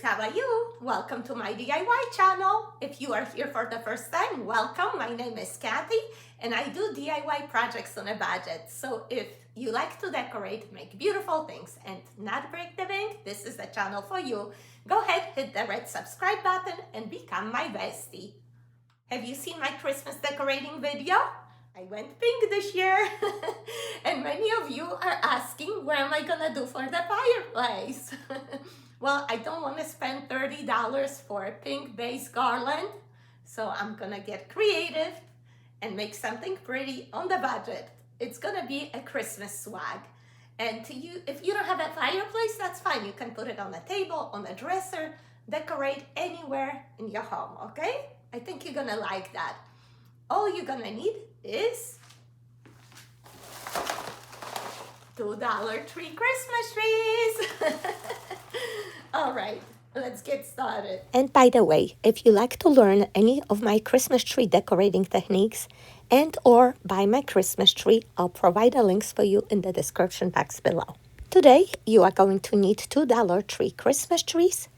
how are you? Welcome to my DIY channel. If you are here for the first time, welcome. My name is Kathy and I do DIY projects on a budget. So if you like to decorate, make beautiful things and not break the bank, this is the channel for you. Go ahead, hit the red subscribe button and become my bestie. Have you seen my Christmas decorating video? I went pink this year and many of you are asking what am I gonna do for the fireplace? Well, I don't want to spend $30 for a pink base garland, so I'm gonna get creative and make something pretty on the budget. It's gonna be a Christmas swag. And if you don't have a fireplace, that's fine. You can put it on a table, on a dresser, decorate anywhere in your home, okay? I think you're gonna like that. All you're gonna need is $2 tree Christmas trees. All right, let's get started. And by the way, if you like to learn any of my Christmas tree decorating techniques and or buy my Christmas tree, I'll provide the links for you in the description box below. Today, you are going to need $2 tree Christmas trees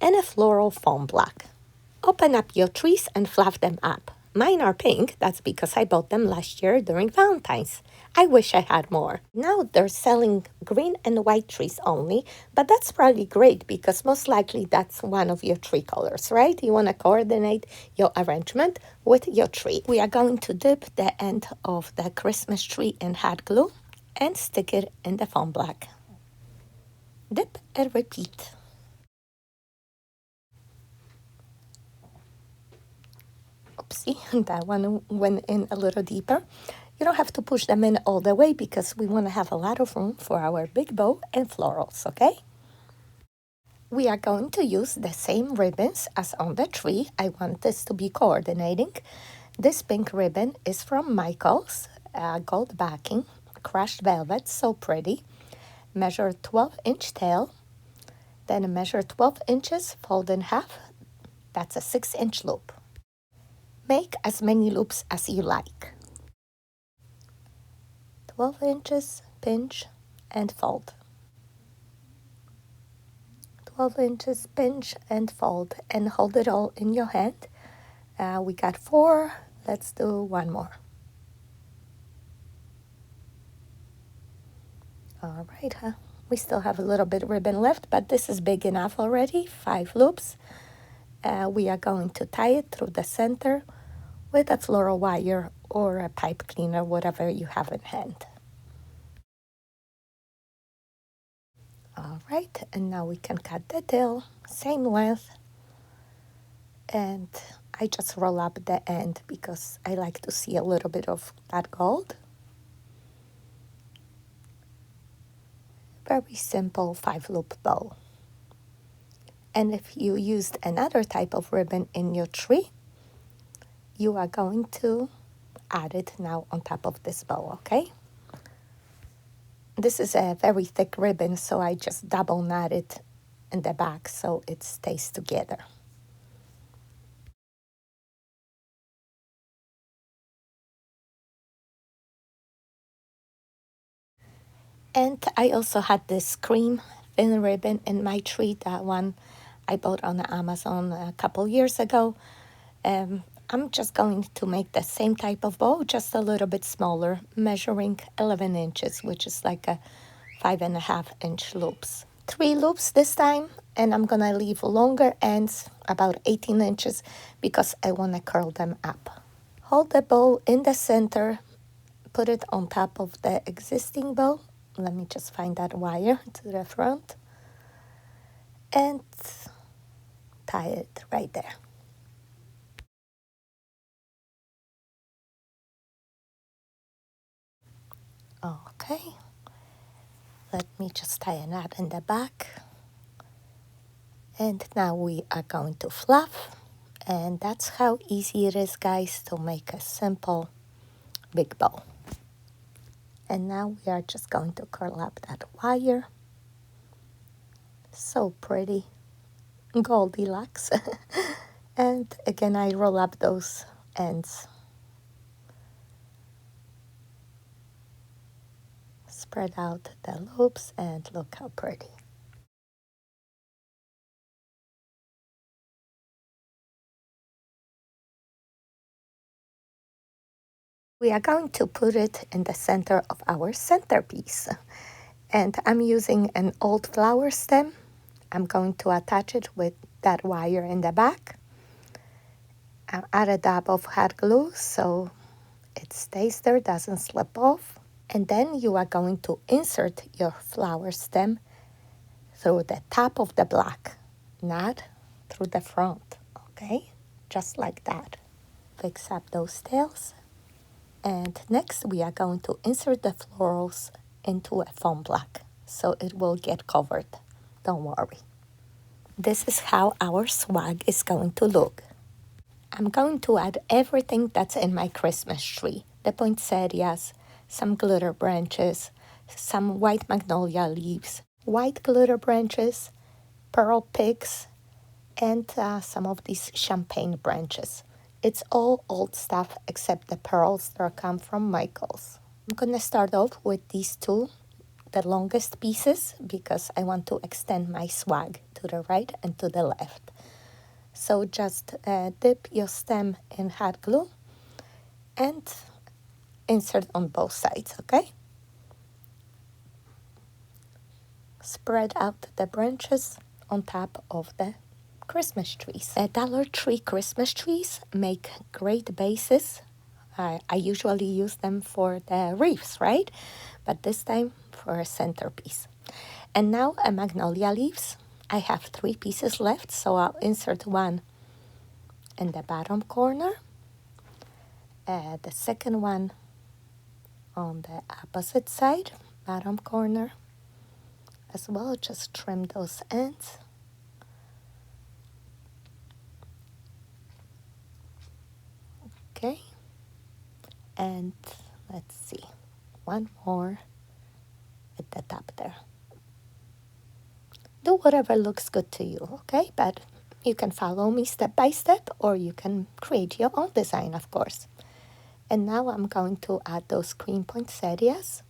and a floral foam block. Open up your trees and fluff them up. Mine are pink, that's because I bought them last year during Valentine's. I wish I had more. Now they're selling green and white trees only, but that's probably great because most likely that's one of your tree colors, right? You want to coordinate your arrangement with your tree. We are going to dip the end of the Christmas tree in hot glue and stick it in the foam block. Dip and repeat. Oopsie, that one went in a little deeper. You don't have to push them in all the way because we want to have a lot of room for our big bow and florals, okay? We are going to use the same ribbons as on the tree. I want this to be coordinating. This pink ribbon is from Michael's, gold backing, crushed velvet, so pretty. Measure 12-inch tail, then measure 12 inches, fold in half. That's a 6-inch loop. Make as many loops as you like. 12 inches, pinch, and fold. 12 inches, pinch, and fold, and hold it all in your hand. We got 4. Let's do one more. All right, we still have a little bit of ribbon left, but this is big enough already. 5 loops. We are going to tie it through the center with a floral wire or a pipe cleaner, whatever you have in hand. All right, and now we can cut the tail, same length. And I just roll up the end because I like to see a little bit of that gold. Very simple 5-loop bow. And if you used another type of ribbon in your tree, you are going to add it now on top of this bow, okay? This is a very thick ribbon, so I just double knot it in the back so it stays together. And I also had this cream thin ribbon in my tree, that one I bought on Amazon a couple years ago. I'm just going to make the same type of bow, just a little bit smaller, measuring 11 inches, which is like a 5.5-inch loops. 3 loops this time, and I'm gonna leave longer ends, about 18 inches, because I wanna curl them up. Hold the bow in the center, put it on top of the existing bow. Let me just find that wire to the front, and tie it right there. Okay, let me just tie a knot in the back. And now we are going to fluff. And that's how easy it is, guys, to make a simple big bow. And now we are just going to curl up that wire. So pretty. Goldilocks. And again, I roll up those ends. Spread out the loops and look how pretty. We are going to put it in the center of our centerpiece. And I'm using an old flower stem. I'm going to attach it with that wire in the back. I add a dab of hot glue so it stays there, doesn't slip off. And then you are going to insert your flower stem through the top of the block, not through the front, okay? Just like that. Fix up those tails. And next we are going to insert the florals into a foam block so it will get covered. Don't worry. This is how our swag is going to look. I'm going to add everything that's in my Christmas tree. The poinsettias, some glitter branches, some white magnolia leaves, white glitter branches, pearl picks, and some of these champagne branches. It's all old stuff except the pearls that come from Michael's. I'm going to start off with these two, the longest pieces, because I want to extend my swag to the right and to the left. So just dip your stem in hot glue and insert on both sides, okay? Spread out the branches on top of the Christmas trees. Dollar Tree Christmas trees make great bases. I usually use them for the wreaths, right? But this time for a centerpiece. And now magnolia leaves. I have 3 pieces left, so I'll insert one in the bottom corner. The second one on the opposite side, bottom corner as well. Just trim those ends. Okay. And let's see, one more at the top there. Do whatever looks good to you, okay? But you can follow me step by step, or you can create your own design, of course. And now I'm going to add those green poinsettias,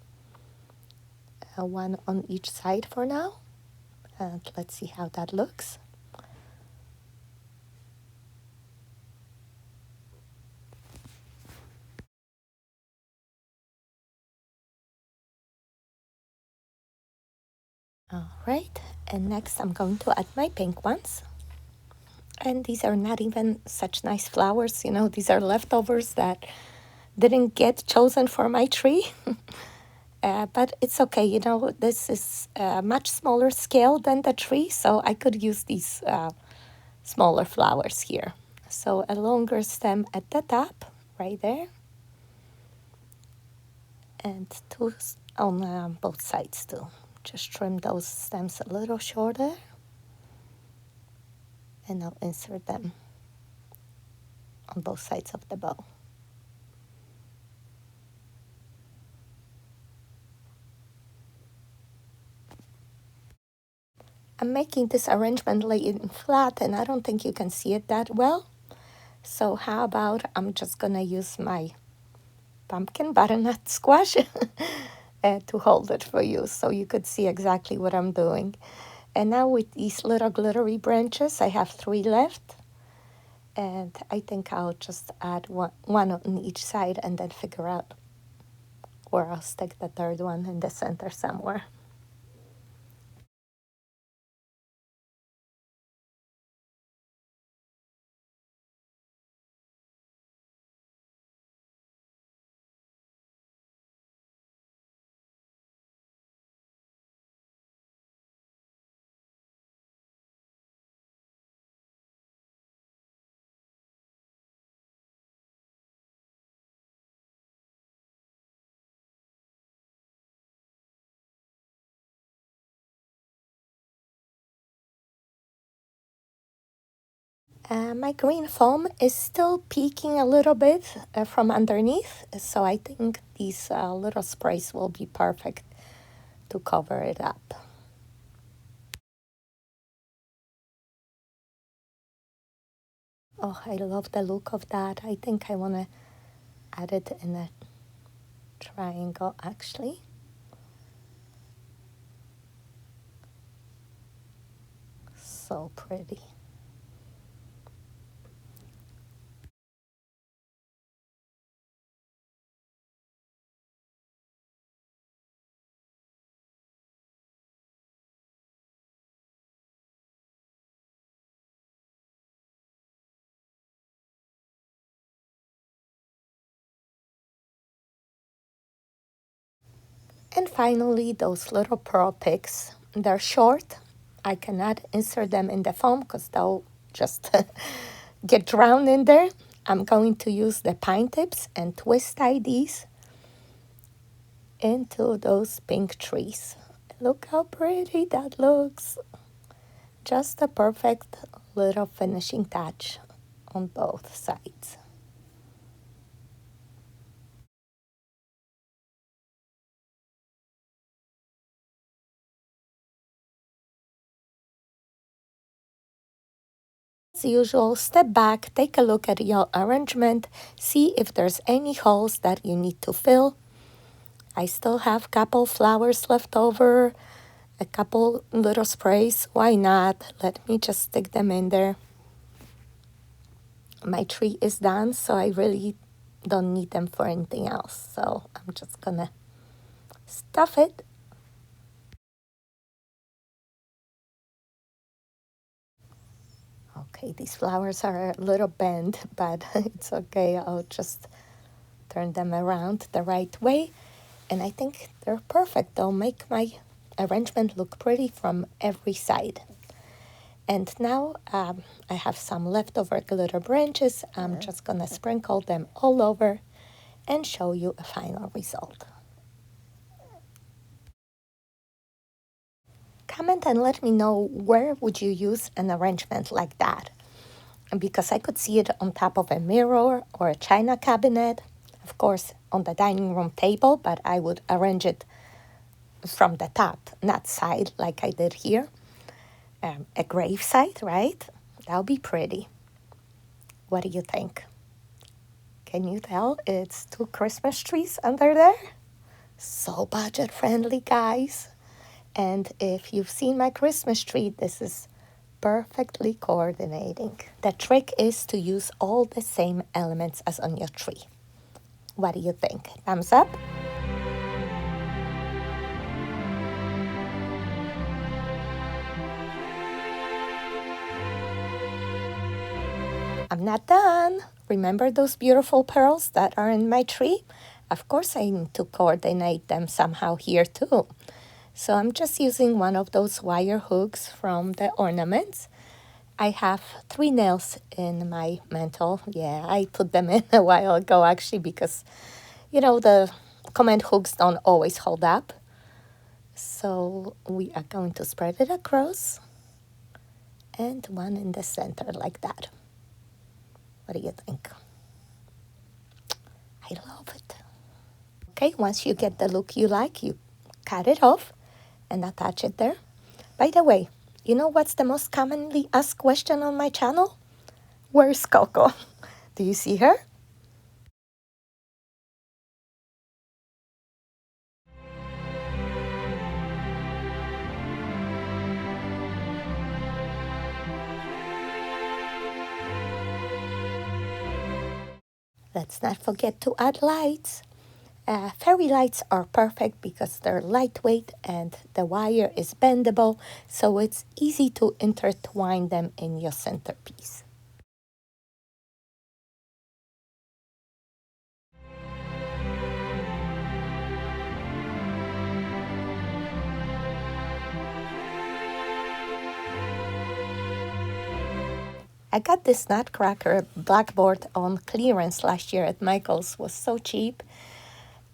one on each side for now. And let's see how that looks. All right, and next I'm going to add my pink ones. And these are not even such nice flowers, you know, these are leftovers that didn't get chosen for my tree. But it's okay, you know, this is a much smaller scale than the tree, so I could use these smaller flowers here. So a longer stem at the top, right there. And 2 on both sides too. Just trim those stems a little shorter. And I'll insert them on both sides of the bow. I'm making this arrangement laying flat, and I don't think you can see it that well. So how about I'm just gonna use my pumpkin butternut squash to hold it for you so you could see exactly what I'm doing. And now with these little glittery branches, I have 3 left. And I think I'll just add one on each side and then figure out where I'll stick the third one in the center somewhere. My green foam is still peeking a little bit from underneath, so I think these little sprays will be perfect to cover it up. Oh, I love the look of that. I think I want to add it in a triangle actually. So pretty. And finally, those little pearl picks. They're short. I cannot insert them in the foam because they'll just get drowned in there. I'm going to use the pine tips and twist tie these into those pink trees. Look how pretty that looks. Just a perfect little finishing touch on both sides. As usual, step back, take a look at your arrangement, see if there's any holes that you need to fill. I still have a couple flowers left over, a couple little sprays. Why not? Let me just stick them in there. My tree is done, so I really don't need them for anything else. So I'm just gonna stuff it. Okay, these flowers are a little bent, but it's okay. I'll just turn them around the right way. And I think they're perfect. They'll make my arrangement look pretty from every side. And now I have some leftover glitter branches. I'm just gonna sprinkle them all over and show you a final result. Comment and let me know where would you use an arrangement like that. Because I could see it on top of a mirror or a china cabinet, of course on the dining room table, but I would arrange it from the top, not side like I did here. A grave site, right? That'll be pretty. What do you think? Can you tell it's two Christmas trees under there? So budget friendly, guys. And if you've seen my Christmas tree, this is perfectly coordinating. The trick is to use all the same elements as on your tree. What do you think? Thumbs up? I'm not done. Remember those beautiful pearls that are in my tree? Of course I need to coordinate them somehow here too. So I'm just using one of those wire hooks from the ornaments. I have 3 nails in my mantle. Yeah, I put them in a while ago actually because, the command hooks don't always hold up. So we are going to spread it across and one in the center like that. What do you think? I love it. Okay, once you get the look you like, you cut it off and attach it there. By the way, you know what's the most commonly asked question on my channel? Where's Coco? Do you see her? Let's not forget to add lights. Fairy lights are perfect because they're lightweight and the wire is bendable, so it's easy to intertwine them in your centerpiece. I got this Nutcracker blackboard on clearance last year at Michael's. Was so cheap.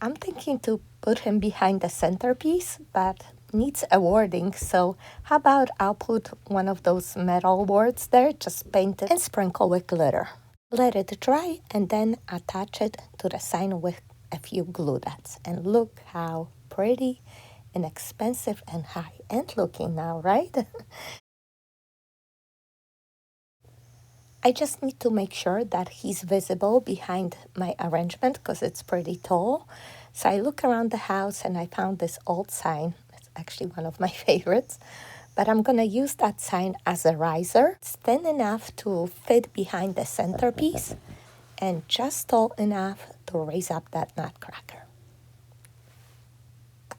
I'm thinking to put him behind the centerpiece, but needs a wording. So how about I'll put one of those metal words there, just paint it and sprinkle with glitter. Let it dry and then attach it to the sign with a few glue dots. And look how pretty, inexpensive, and high-end looking now, right? I just need to make sure that he's visible behind my arrangement because it's pretty tall. So I look around the house and I found this old sign. It's actually one of my favorites. But I'm going to use that sign as a riser. It's thin enough to fit behind the centerpiece and just tall enough to raise up that nutcracker.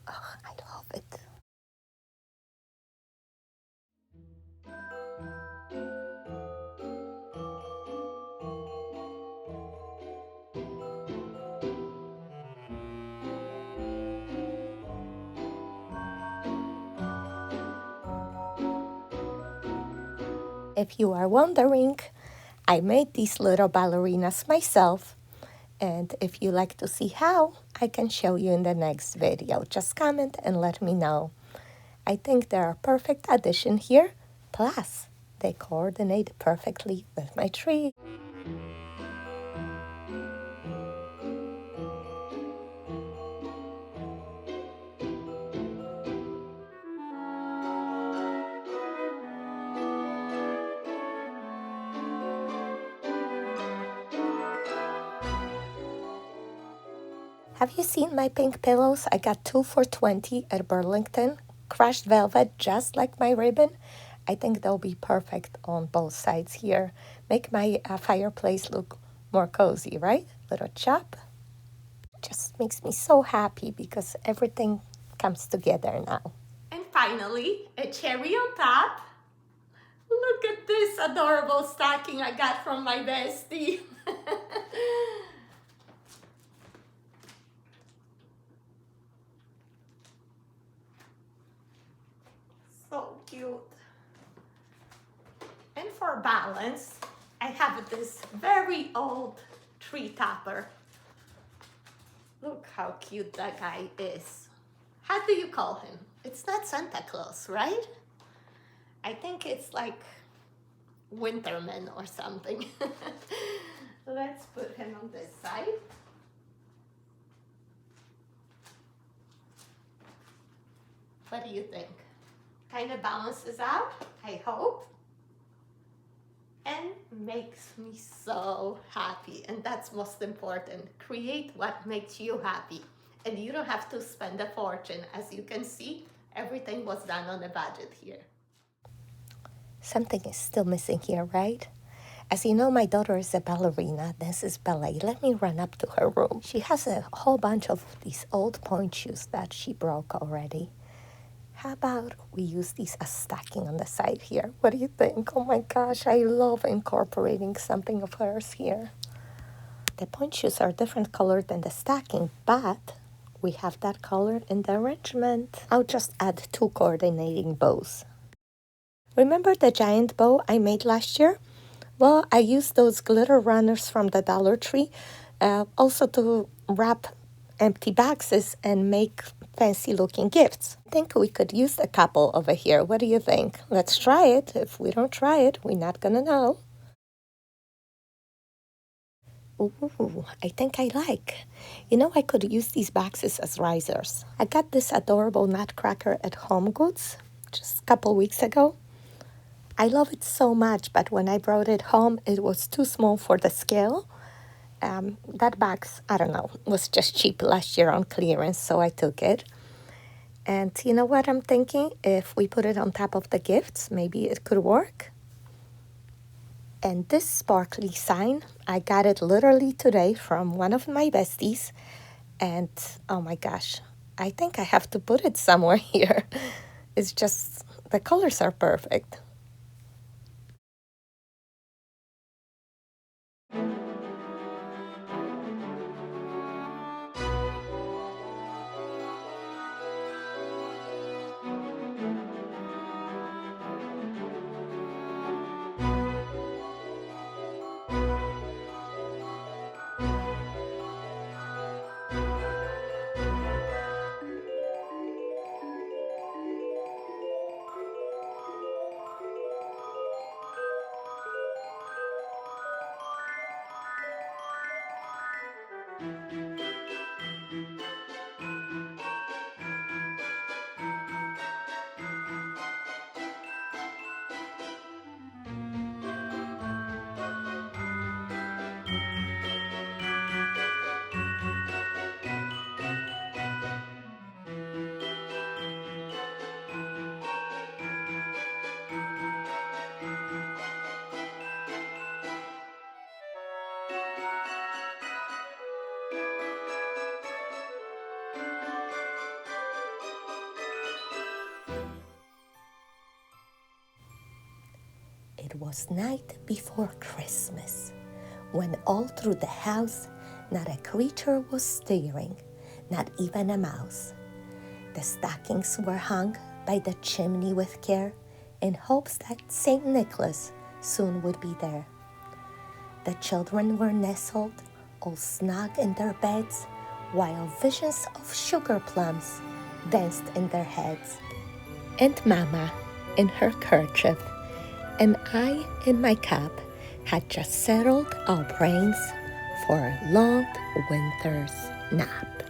Oh, I love it. If you are wondering, I made these little ballerinas myself. And if you like to see how, I can show you in the next video. Just comment and let me know. I think they're a perfect addition here. Plus, they coordinate perfectly with my tree. Have you seen my pink pillows? I got 2 for $20 at Burlington. Crushed velvet, just like my ribbon. I think they'll be perfect on both sides here. Make my fireplace look more cozy, right? Little chop. Just makes me so happy because everything comes together now. And finally, a cherry on top. Look at this adorable stocking I got from my bestie. So cute. And for balance, I have this very old tree topper. Look how cute that guy is. How do you call him? It's not Santa Claus, right? I think it's like Winterman or something. Let's put him on this side. What do you think? Kind of balances out, I hope. And makes me so happy. And that's most important. Create what makes you happy. And you don't have to spend a fortune. As you can see, everything was done on a budget here. Something is still missing here, right? As you know, my daughter is a ballerina. This is ballet. Let me run up to her room. She has a whole bunch of these old point shoes that she broke already. How about we use these as stacking on the side here? What do you think? Oh my gosh, I love incorporating something of hers here. The point shoes are different color than the stacking, but we have that color in the arrangement. I'll just add 2 coordinating bows. Remember the giant bow I made last year? Well, I used those glitter runners from the Dollar Tree also to wrap empty boxes and make fancy looking gifts. I think we could use a couple over here. What do you think? Let's try it. If we don't try it, we're not gonna know. Ooh, I think I like. You know, I could use these boxes as risers. I got this adorable Nutcracker at Home Goods just a couple weeks ago. I love it so much, but when I brought it home, it was too small for the scale. That box, I don't know, was just cheap last year on clearance, so I took it. And you know what I'm thinking? If we put it on top of the gifts, maybe it could work. And this sparkly sign, I got it literally today from one of my besties. And oh my gosh, I think I have to put it somewhere here. It's just, the colors are perfect. It was night before Christmas, when all through the house not a creature was stirring, not even a mouse. The stockings were hung by the chimney with care, in hopes that St. Nicholas soon would be there. The children were nestled, all snug in their beds, while visions of sugar plums danced in their heads. And Mama, in her kerchief, and I in my cap, had just settled our brains for a long winter's nap.